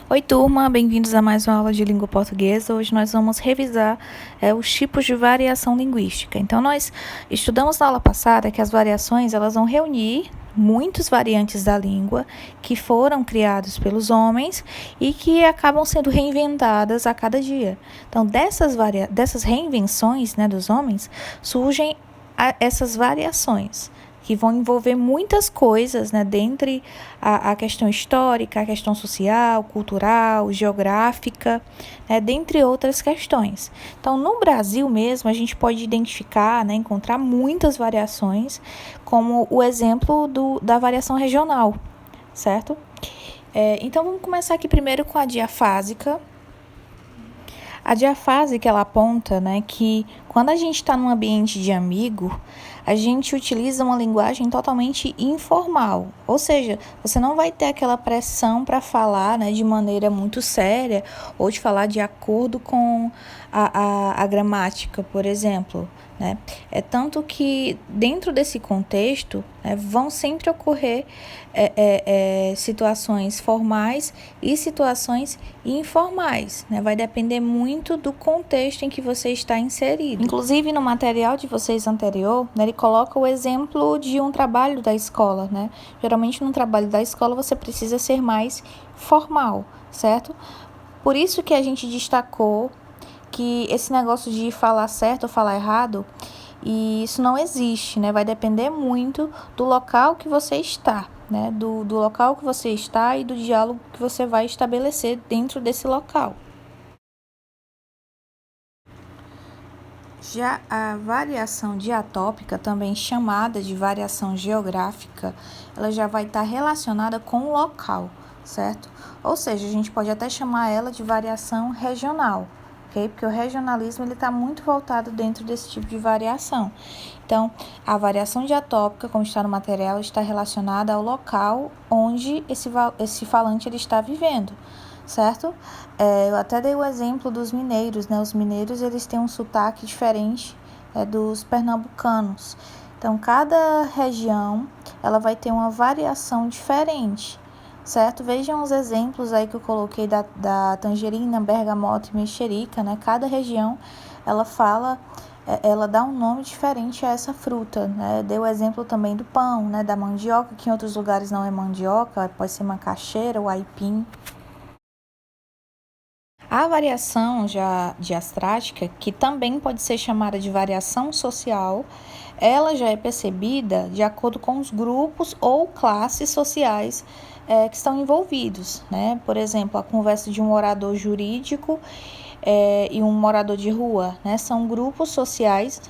Oi, turma, bem-vindos a mais uma aula de língua portuguesa. Hoje nós vamos revisar os tipos de variação linguística. Então, nós estudamos na aula passada que as variações elas vão reunir muitas variantes da língua que foram criados pelos homens e que acabam sendo reinventadas a cada dia. Então, dessas reinvenções, dos homens, surgem essas variações, que vão envolver muitas coisas, dentre a questão histórica, a questão social, cultural, geográfica, dentre outras questões. Então, no Brasil mesmo, a gente pode identificar, encontrar muitas variações, como o exemplo da variação regional, certo? Então, vamos começar aqui primeiro com a diafásica. A diafásica, ela aponta, que quando a gente está num ambiente de amigo, a gente utiliza uma linguagem totalmente informal. Ou seja, você não vai ter aquela pressão para falar, de maneira muito séria ou de falar de acordo com a gramática, por exemplo. É tanto que dentro desse contexto vão sempre ocorrer situações formais e situações informais. Vai depender muito do contexto em que você está inserido. Inclusive, no material de vocês anterior, ele coloca o exemplo de um trabalho da escola. Geralmente, no trabalho da escola, você precisa ser mais formal, certo? Por isso que a gente destacou que esse negócio de falar certo ou falar errado, e isso não existe, vai depender muito do local que você está, do local que você está e do diálogo que você vai estabelecer dentro desse local. Já a variação diatópica, também chamada de variação geográfica, ela já vai estar relacionada com o local, certo? Ou seja, a gente pode até chamar ela de variação regional, ok? Porque o regionalismo está muito voltado dentro desse tipo de variação. Então, a variação diatópica, como está no material, está relacionada ao local onde esse falante ele está vivendo, certo? Eu até dei o exemplo dos mineiros, Os mineiros, eles têm um sotaque diferente dos pernambucanos. Então, cada região, ela vai ter uma variação diferente, certo? Vejam os exemplos aí que eu coloquei da tangerina, bergamota e mexerica, Cada região, ela dá um nome diferente a essa fruta, Dei o exemplo também do pão, da mandioca, que em outros lugares não é mandioca, pode ser macaxeira ou aipim. A variação já diastrática, que também pode ser chamada de variação social, ela já é percebida de acordo com os grupos ou classes sociais que estão envolvidos, Por exemplo, a conversa de um orador jurídico e um morador de rua, São grupos sociais,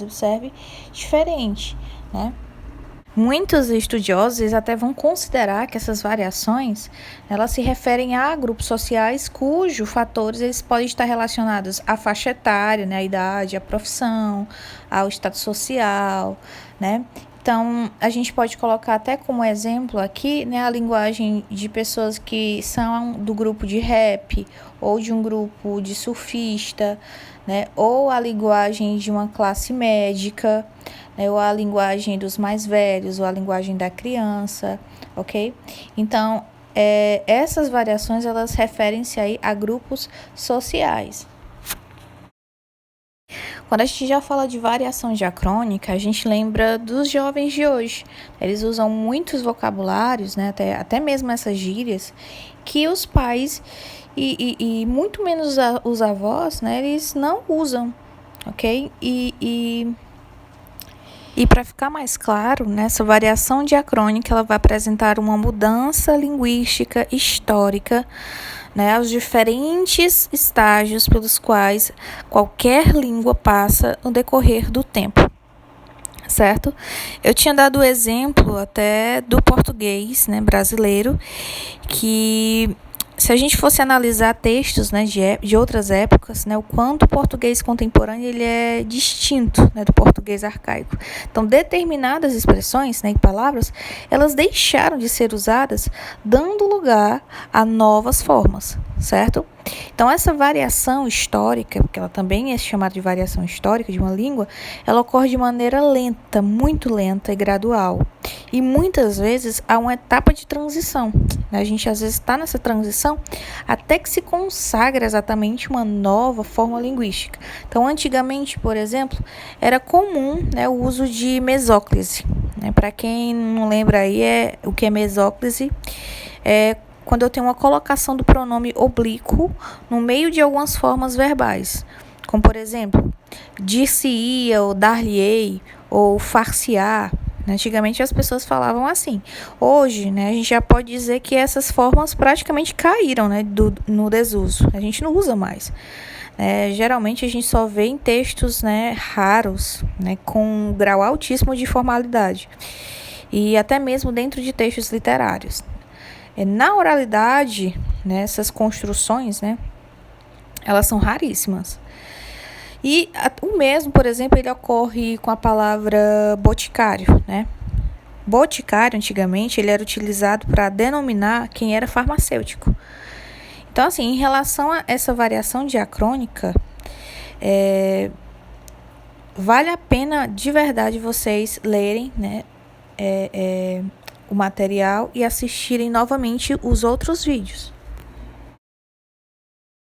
observe, diferentes, Muitos estudiosos até vão considerar que essas variações elas se referem a grupos sociais cujos fatores eles podem estar relacionados à faixa etária, à idade, à profissão, ao status social, Então, a gente pode colocar até como exemplo aqui, a linguagem de pessoas que são do grupo de rap ou de um grupo de surfista, ou a linguagem de uma classe médica, ou a linguagem dos mais velhos, ou a linguagem da criança, ok? Então, essas variações, elas referem-se aí a grupos sociais. Quando a gente já fala de variação diacrônica, a gente lembra dos jovens de hoje. Eles usam muitos vocabulários, até mesmo essas gírias, que os pais e muito menos os avós, eles não usam, ok? E para ficar mais claro, essa variação diacrônica ela vai apresentar uma mudança linguística histórica, aos diferentes estágios pelos quais qualquer língua passa no decorrer do tempo, certo? Eu tinha dado o exemplo até do português, brasileiro, que se a gente fosse analisar textos de outras épocas, o quanto o português contemporâneo ele é distinto do português arcaico. Então, determinadas expressões e palavras, elas deixaram de ser usadas, dando lugar a novas formas, certo? Então, essa variação histórica, porque ela também é chamada de variação histórica de uma língua, ela ocorre de maneira lenta, muito lenta e gradual. E muitas vezes há uma etapa de transição. A gente às vezes está nessa transição até que se consagra exatamente uma nova forma linguística. Então, antigamente, por exemplo, era comum, né, o uso de mesóclise. Para quem não lembra aí, o que é mesóclise é quando eu tenho uma colocação do pronome oblíquo no meio de algumas formas verbais, como por exemplo, dir-se-ia, ou dar-lhe-ei, ou far-se-á. Antigamente as pessoas falavam assim. Hoje, né, a gente já pode dizer que essas formas praticamente caíram, né, no desuso. A gente não usa mais. Geralmente a gente só vê em textos, né, raros, né, com um grau altíssimo de formalidade. E até mesmo dentro de textos literários. Na oralidade, né, essas construções, né, elas são raríssimas. E o mesmo, por exemplo, ele ocorre com a palavra boticário, né? Boticário, antigamente, ele era utilizado para denominar quem era farmacêutico. Então, assim, em relação a essa variação diacrônica, vale a pena de verdade vocês lerem, né, o material e assistirem novamente os outros vídeos.